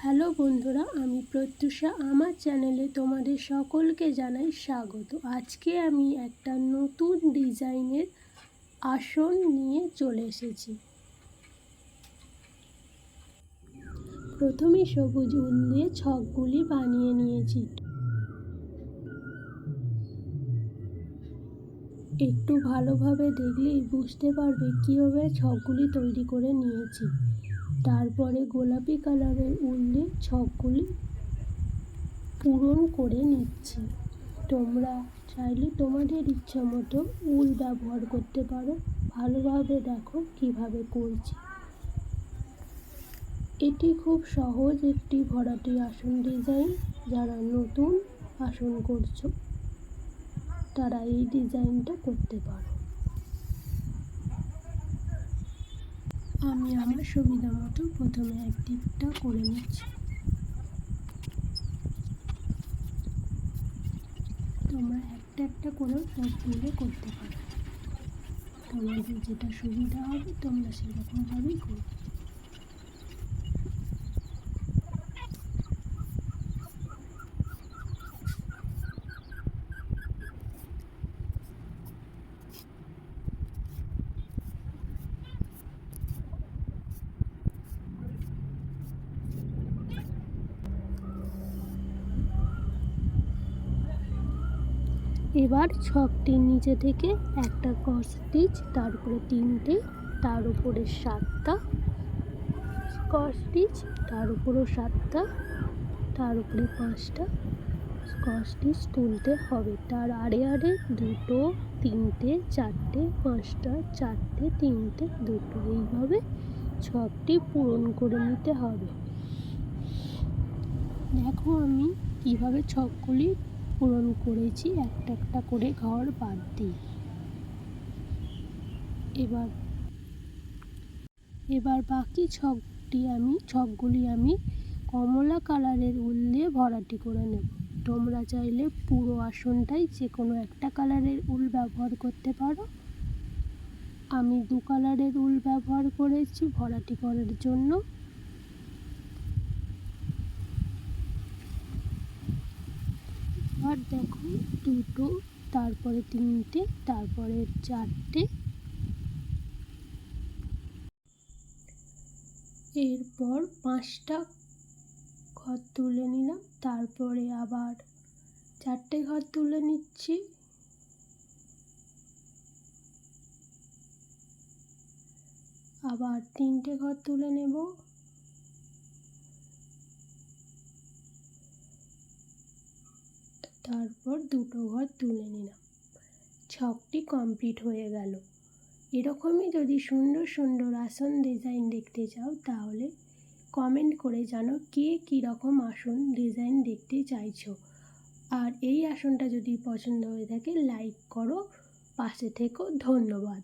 Hello বন্ধুরা, আমি প্রত্যুষা। আমার চ্যানেলে তোমাদের সকলকে জানাই স্বাগত। আজকে আমি একটা নতুন ডিজাইনের আসন নিয়ে চলে এসেছি। প্রথমে সবুজ উল দিয়ে ছকগুলি বানিয়ে নিয়েছি। একটু ভালোভাবে দেখলেই বুঝতে পারবে কীভাবে ছকগুলি তৈরি করে নিয়েছি। তারপরে গোলাপি কালারের উল দিয়ে ছকগুলি পূরণ করে নিচ্ছি। তোমরা চাইলে তোমাদের ইচ্ছা মতো উল ব্যবহার করতে পারো। ভালোভাবে দেখো কিভাবে করছি। এটি খুব সহজ একটি ভরাটি আসন ডিজাইন। যারা নতুন আসন করছো তারা এই ডিজাইনটা করতে পারো। আমি আমার সুবিধা মতো প্রথমে একদিকটা করে নিচ্ছি। তোমরা একটা একটা করে সব মিলে করতে পারো। তোমাদের যেটা সুবিধা হবে তোমরা সেরকমভাবেই করো। এবার ছকটির নিচে থেকে একটা ক্রস স্টিচ, তার উপরে 3টে, তার উপরে 7টা ক্রস স্টিচ, তার উপরেও 7টা, তার উপরে 5টা ক্রস স্টিচ তুলতে হবে। তার আড়ে 2টো, 3টে, 4টে, 5টা, 4টে, 3টে, 2টো, এইভাবে ছকটি পূরণ করে নিতে হবে। দেখো আমি কিভাবে ছকগুলি পূরণ করেছি, একটা একটা করে ঘর বাদ দিই। এবার বাকি ছকগুলি আমি কমলা কালারের উল দিয়ে ভরাটি করে নেব। তোমরা চাইলে পুরো আসনটাই যে কোনো একটা কালারের উল ব্যবহার করতে পারো। আমি 2 কালারের উল ব্যবহার করেছি ভরাটি করার জন্য। আর দেখো 2টো, তারপরে 3টে, তারপরে 4টে। এরপর 5টা ঘর তুলে নিলাম, তারপরে আবার 4টে ঘর তুলে নিচ্ছি। আবার 3টে ঘর তুলে নেব। তারপর 2টো ঘর তুলে নিলাম। ছকটি কমপ্লিট হয়ে গেল। এরকমই যদি সুন্দর সুন্দর আসন ডিজাইন দেখতে চাও তাহলে কমেন্ট করে জানো কে কীরকম আসন ডিজাইন দেখতে চাইছো। আর এই আসনটা যদি পছন্দ হয়ে থাকে লাইক করো, পাশে থেকো। ধন্যবাদ।